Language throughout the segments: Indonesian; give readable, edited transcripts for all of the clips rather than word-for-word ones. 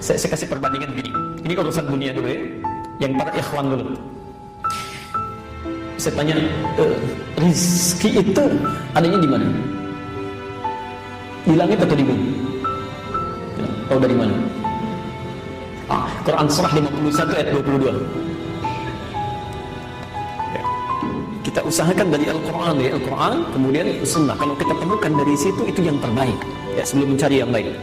Saya kasih perbandingan begini. Ini urusan dunia dulu ya, yang para ikhwan dulu. Saya tanya, rizki itu adanya di mana? Di langit atau di bumi? Tahu dari mana? Quran surah 51 ayat 22. Kita usahakan dari Al-Quran, dari Al-Quran, kemudian Sunnah. Kalau kita temukan dari situ, itu yang terbaik. Ya, sebelum mencari yang lain.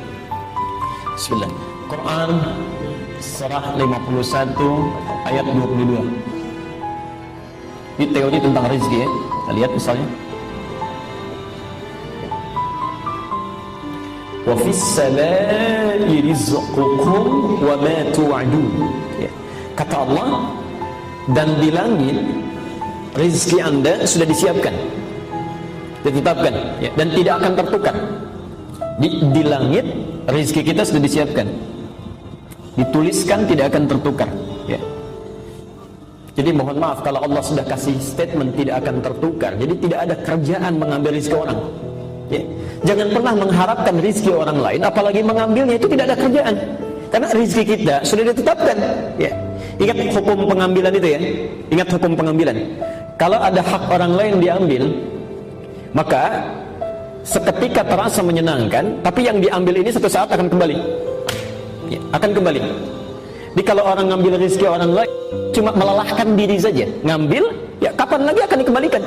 Bismillah. Quran surah 51 ayat 22. Ini teori tentang rezeki ya. Kita lihat misalnya. Wa fis samaa'i rizqukum wa ma tu'adun. Ya. Kata Allah, dan di langit rezeki Anda sudah disiapkan, ditetapkan, ya, dan tidak akan tertukar. Di langit rezeki kita sudah disiapkan, dituliskan, tidak akan tertukar. Ya. Jadi mohon maaf kalau Allah sudah kasih statement tidak akan tertukar. Jadi tidak ada kerjaan mengambil rezeki orang. Ya. Jangan pernah mengharapkan rezeki orang lain, apalagi mengambilnya, itu tidak ada kerjaan. Karena rezeki kita sudah ditetapkan. Ya. Ingat hukum pengambilan itu ya. Ingat hukum pengambilan. Kalau ada hak orang lain diambil, maka seketika terasa menyenangkan, tapi yang diambil ini satu saat akan kembali. Ya, akan kembali. Jadi kalau orang ngambil rezeki orang lain, cuma melelahkan diri saja. Ngambil, ya kapan lagi akan dikembalikan?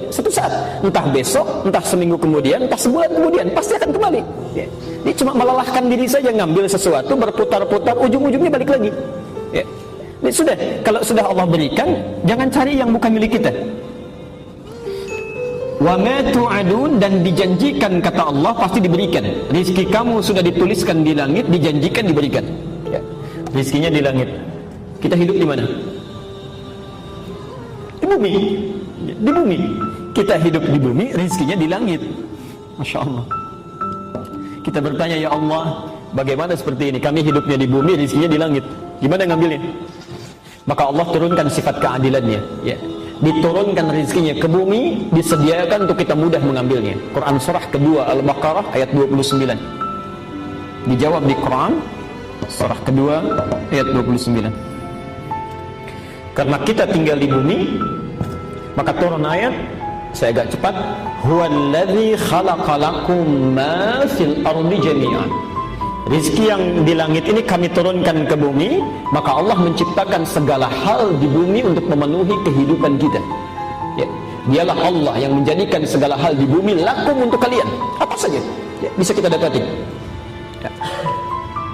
Satu saat. Entah besok, entah seminggu kemudian, entah sebulan kemudian, pasti akan kembali. Ya. Ini cuma melelahkan diri saja, ngambil sesuatu, berputar-putar, ujung-ujungnya balik lagi. Ya. Ini sudah, kalau sudah Allah berikan, jangan cari yang bukan milik kita. Wa ma tu'adun, dan dijanjikan kata Allah pasti diberikan. Rizki kamu sudah dituliskan di langit, dijanjikan diberikan. Ya. Rizkinya di langit. Kita hidup di mana? Di bumi. Di bumi. Kita hidup di bumi, rizkinya di langit. Masya Allah. Kita bertanya, ya Allah, bagaimana seperti ini? Kami hidupnya di bumi, rizkinya di langit. Gimana ngambilnya? Maka Allah turunkan sifat keadilannya. Ya. Diturunkan rezekinya ke bumi, disediakan untuk kita mudah mengambilnya. Quran surah kedua Al-Baqarah ayat 29. Dijawab di Quran surah kedua ayat 29. Karena kita tinggal di bumi, maka turun ayat, saya agak cepat, huwallazi khalaqalakum ma fil ardi jami'an. Rizki yang di langit ini kami turunkan ke bumi, maka Allah menciptakan segala hal di bumi untuk memenuhi kehidupan kita. Ya. Dialah Allah yang menjadikan segala hal di bumi lakum untuk kalian. Apa saja ya, bisa kita dapati. Ya.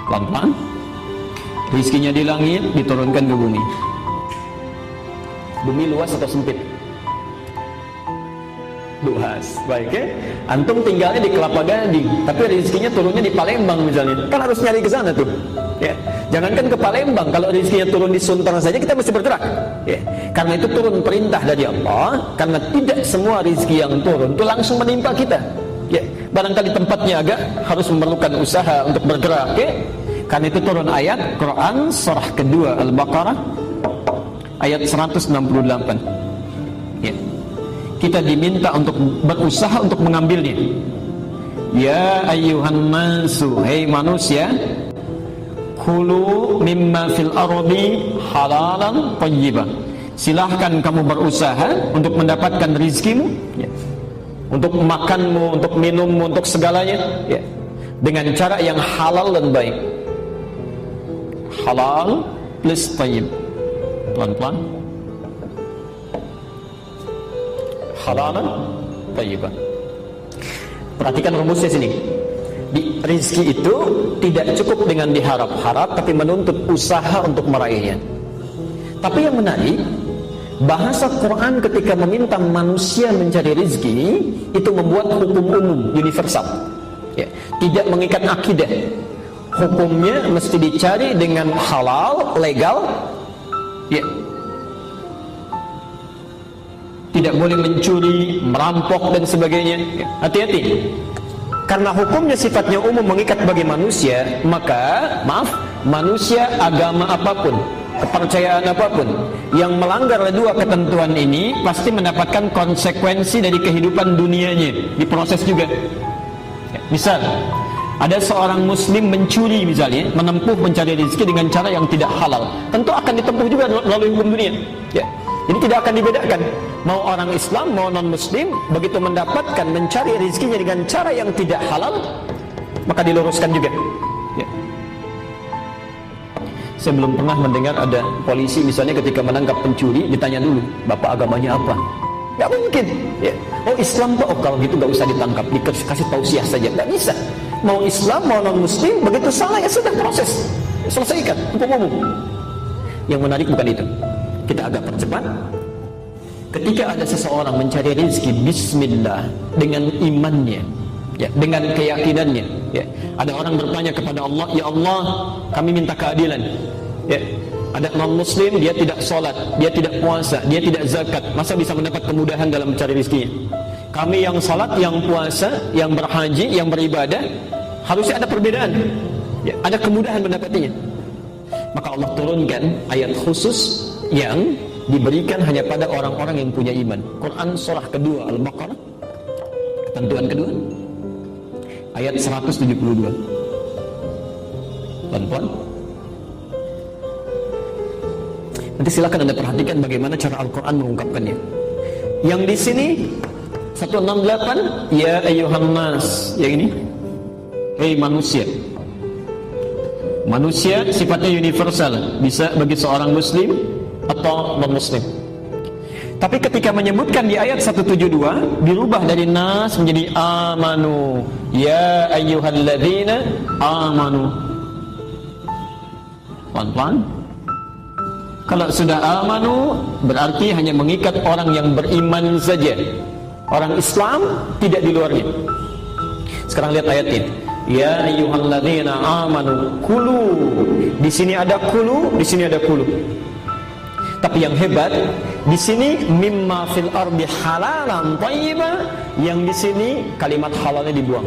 Pelan-pelan. Rizkinya di langit diturunkan ke bumi. Bumi luas atau sempit? Luas, baik ya. Antum tinggalnya di Kelapa Gading, tapi rezekinya turunnya di Palembang misalnya, kan harus nyari ke sana tuh. Ya, jangankan ke Palembang, kalau rezekinya turun di Sunter saja kita mesti bergerak. Ya, karena itu turun perintah dari Allah, karena tidak semua rezeki yang turun itu langsung menimpa kita. Ya, barangkali tempatnya agak harus memerlukan usaha untuk bergerak. Ya, karena itu turun ayat Quran surah kedua Al-Baqarah ayat 168. Ya. Kita diminta untuk berusaha untuk mengambilnya. Ya ayyuhan nasu, hei manusia, kulu mimma fil ardi halalan thayyiban. Silahkan kamu berusaha untuk mendapatkan rizkimu, ya. Untuk makanmu, untuk minummu, untuk segalanya, ya. Dengan cara yang halal dan baik. Halal plus thayyib. Pelan-pelan. Halalan thayyiban. Perhatikan rumusnya sini. Di rezeki itu tidak cukup dengan diharap-harap, tapi menuntut usaha untuk meraihnya. Tapi yang menarik, bahasa Quran ketika meminta manusia mencari rezeki itu membuat hukum umum universal. Ya, tidak mengikat akidah. Hukumnya mesti dicari dengan halal, legal. Ya. Tidak boleh mencuri, merampok dan sebagainya. Hati-hati. Karena hukumnya sifatnya umum mengikat bagi manusia, maka manusia agama apapun, kepercayaan apapun yang melanggar dua ketentuan ini pasti mendapatkan konsekuensi dari kehidupan dunianya, diproses juga. Misal, ada seorang muslim mencuri misalnya, menempuh mencari rezeki dengan cara yang tidak halal, tentu akan ditempuh juga melalui hukum dunia. Ya. Jadi tidak akan dibedakan. Mau orang Islam, mau non-muslim, begitu mendapatkan mencari rezekinya dengan cara yang tidak halal, maka diluruskan juga. Ya. Saya belum pernah mendengar ada polisi misalnya ketika menangkap pencuri ditanya dulu, bapak agamanya apa? Gak mungkin. Ya. Oh Islam Pak, oh kalau gitu gak usah ditangkap, dikasih tausiah saja. Gak bisa. Mau Islam, mau non-muslim, begitu salah ya sudah proses, selesaikan hukum umum. Yang menarik bukan itu. Kita agak percepat. Ketika ada seseorang mencari rezeki bismillah dengan imannya, ya, dengan keyakinannya, ya. Ada orang bertanya kepada Allah, ya Allah, kami minta keadilan. Ya. Ada non-muslim, dia tidak sholat, dia tidak puasa, dia tidak zakat, masa bisa mendapat kemudahan dalam mencari rezekinya? Kami yang sholat, yang puasa, yang berhaji, yang beribadah, harusnya ada perbedaan, ya, ada kemudahan mendapatinya. Maka Allah turunkan ayat khusus yang diberikan hanya pada orang-orang yang punya iman. Quran surah kedua Al-Baqarah, ketentuan kedua, ayat 172. Pelan-pelan. Nanti silakan Anda perhatikan bagaimana cara Al-Quran mengungkapkannya. Yang di sini 168, ya ayyuhan nas, yang ini, hei manusia. Manusia sifatnya universal, bisa bagi seorang muslim atau non-muslim. Tapi ketika menyebutkan di ayat 172, dirubah dari nas menjadi amanu, ya ayyuhalladzina amanu. Pelan-pelan. Kalau sudah amanu berarti hanya mengikat orang yang beriman saja. Orang Islam tidak di luarnya. Sekarang lihat ayat ini. Ya ayyuhalladzina amanu kulu. Di sini ada kulu, di sini ada kulu. Tapi yang hebat, di sini mimma fil ardi halalan thayyiban, yang di sini kalimat halalnya dibuang.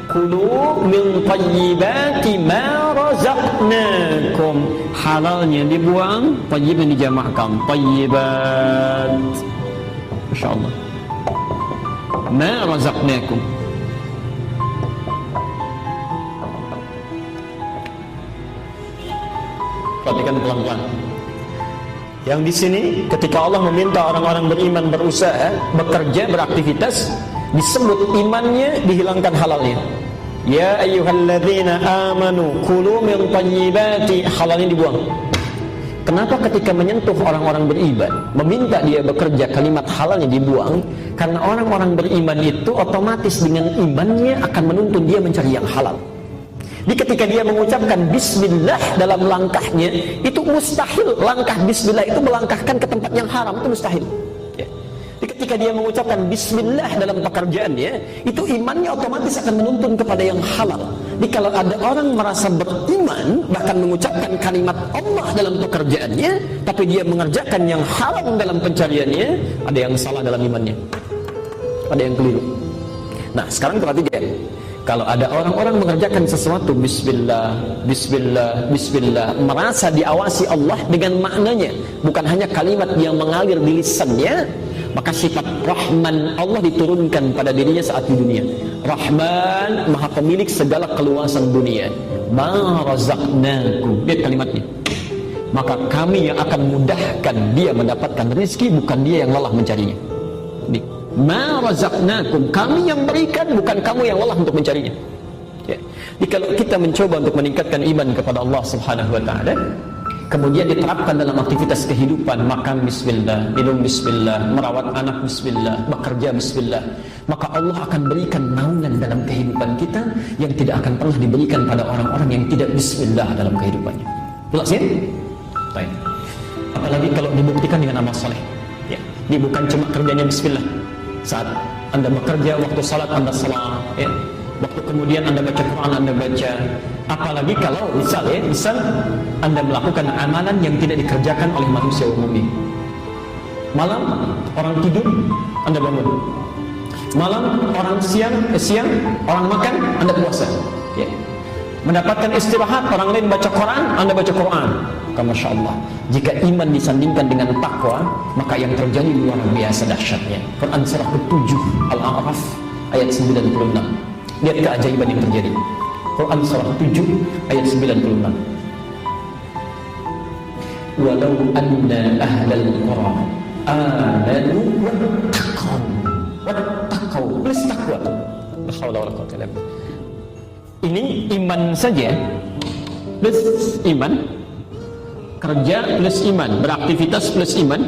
Kulu min thayyibati ma razaqnakum. Halalnya dibuang, thayyibnya dijamakkan, thayyibat. Masyaallah. Ma razaqnakum. Perhatikan pelan-pelan. Yang di sini ketika Allah meminta orang-orang beriman berusaha, bekerja, beraktivitas, disebut imannya, dihilangkan halalnya. Ya ayyuhalladzina amanu kulu min thayyibati, halalnya dibuang. Kenapa ketika menyentuh orang-orang beriman, meminta dia bekerja, kalimat halalnya dibuang? Karena orang-orang beriman itu otomatis dengan imannya akan menuntun dia mencari yang halal. Jadi ketika dia mengucapkan bismillah dalam langkahnya, itu mustahil langkah bismillah itu melangkahkan ke tempat yang haram, itu mustahil. Ya. Jadi ketika dia mengucapkan bismillah dalam pekerjaannya, itu imannya otomatis akan menuntun kepada yang halal. Jadi kalau ada orang merasa beriman, bahkan mengucapkan kalimat Allah dalam pekerjaannya, tapi dia mengerjakan yang haram dalam pencariannya, ada yang salah dalam imannya, ada yang keliru. Nah sekarang perhatikan. Kalau ada orang-orang mengerjakan sesuatu bismillah, bismillah, bismillah, merasa diawasi Allah dengan maknanya, bukan hanya kalimat yang mengalir di lisannya, maka sifat Rahman Allah diturunkan pada dirinya saat di dunia. Rahman, Maha Pemilik segala keluasan dunia. Ma razaqnakum. Lihat kalimatnya. Maka kami yang akan mudahkan dia mendapatkan rezeki, bukan dia yang lelah mencarinya. Ma razaqnakum, kami yang berikan, bukan kamu yang lelah untuk mencarinya. Ya. Jadi kalau kita mencoba untuk meningkatkan iman kepada Allah Subhanahu wa taala, kemudian diterapkan dalam aktivitas kehidupan, makan bismillah, minum bismillah, merawat anak bismillah, bekerja bismillah, maka Allah akan berikan naungan dalam kehidupan kita yang tidak akan pernah diberikan pada orang-orang yang tidak bismillah dalam kehidupannya. Jelas ya? Baik. Apalagi kalau dibuktikan dengan amal soleh. Ya. Ini bukan cuma kerjanya bismillah. Saat Anda bekerja, waktu salat Anda salat, ya. Waktu kemudian Anda baca Quran, Anda baca. Apalagi kalau misal Anda melakukan amalan yang tidak dikerjakan oleh manusia umumnya. Malam orang tidur, Anda bangun. Malam orang siang orang makan, Anda puasa. Ya. Mendapatkan istirahat, orang lain baca Quran, Anda baca Quran. Masya Allah. Jika iman disandingkan dengan takwa, maka yang terjadi luar biasa dahsyatnya. Quran surah ke-7 Al-A'raf ayat 96. Lihat keajaiban yang terjadi. Quran surah 7 ayat 96. Walau anna ahlal qura amanu wattaqau plus takwa. La haula wala quwwata illa billah. Ini iman saja plus iman, kerja plus iman, beraktivitas plus iman,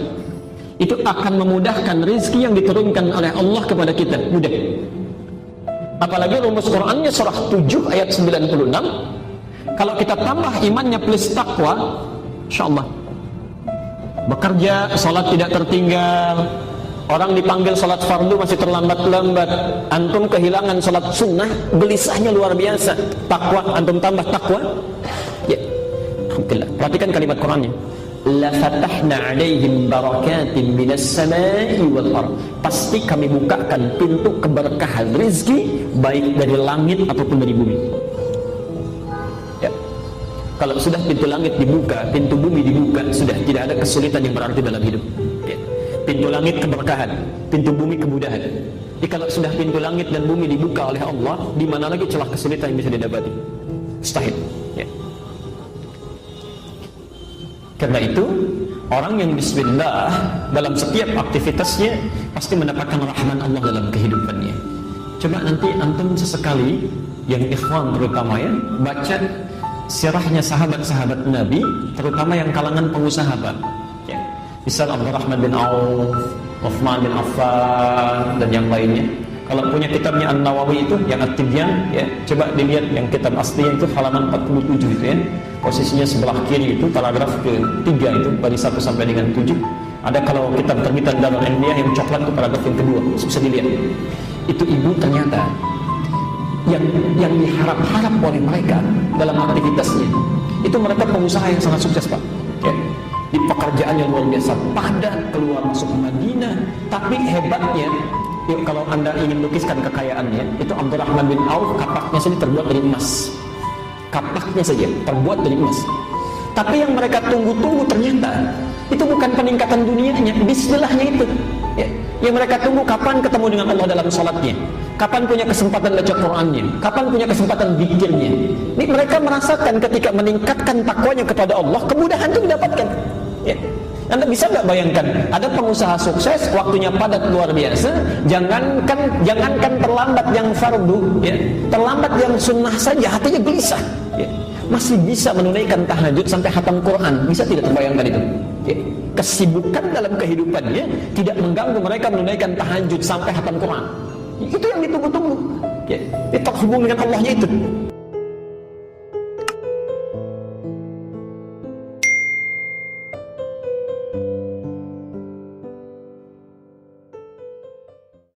itu akan memudahkan rezeki yang diturunkan oleh Allah kepada kita, mudah. Apalagi rumus Qur'annya surah 7 ayat 96. Kalau kita tambah imannya plus takwa, insyaallah bekerja, salat tidak tertinggal. Orang dipanggil salat fardu masih terlambat-lambat. Antum kehilangan salat sunnah, gelisahnya luar biasa. Takwa, antum tambah takwa. Ya, alhamdulillah. Perhatikan kalimat Qur'annya. La fatahna 'alaihim barakatin minas samai wal ardh. Pasti kami bukakan pintu keberkahan rezeki baik dari langit ataupun dari bumi. Ya. Kalau sudah pintu langit dibuka, pintu bumi dibuka, sudah tidak ada kesulitan yang berarti dalam hidup. Ya. Pintu langit keberkahan, pintu bumi kemudahan. Jadi kalau sudah pintu langit dan bumi dibuka oleh Allah, di mana lagi celah kesulitan yang bisa didapati? Mustahil. Ya. Karena itu, orang yang bismillah dalam setiap aktivitasnya pasti mendapatkan rahman Allah dalam kehidupannya. Coba nanti antum sesekali, yang ikhwan terutama ya, baca sirahnya sahabat-sahabat Nabi, terutama yang kalangan pengusaha, Pak. Ya. Misal Abdurrahman bin Auf, Uthman bin Affan, dan yang lainnya. Kalau punya kitabnya An-Nawawi itu, yang At-Tibyan, ya, coba dilihat yang kitab aslinya itu halaman 47 itu ya. Posisinya sebelah kiri itu, paragraf ke-3 itu, dari 1 sampai dengan 7. Ada kalau kitab terbitan Darul Ilmiah yang coklat itu paragraf yang kedua, bisa dilihat. Itu ibu ternyata yang diharap-harap oleh mereka dalam aktivitasnya, itu mereka pengusaha yang sangat sukses, Pak. Ya. Di pekerjaan yang luar biasa, padat, keluar masuk Madinah, tapi hebatnya, yuk, kalau anda ingin lukiskan kekayaannya, itu Abdurrahman bin Auf kapaknya saja terbuat dari emas. Kapaknya saja terbuat dari emas. Tapi yang mereka tunggu-tunggu ternyata itu bukan peningkatan dunianya, bismillahnya itu. Ya. Yang mereka tunggu kapan ketemu dengan Allah dalam salatnya, kapan punya kesempatan baca Qur'annya, kapan punya kesempatan zikirnya. Ini mereka merasakan ketika meningkatkan takwanya kepada Allah, kemudahan itu didapatkan. Ya. Anda bisa nggak bayangkan, ada pengusaha sukses, waktunya padat luar biasa, jangankan terlambat yang fardu, ya, terlambat yang sunnah saja hatinya gelisah, ya, masih bisa menunaikan tahajud sampai khatam Quran, bisa tidak terbayangkan itu? Ya. Kesibukan dalam kehidupannya tidak mengganggu mereka menunaikan tahajud sampai khatam Quran. Itu yang ditunggu-tunggu. Ya. Itu hubungan dengan Allahnya itu.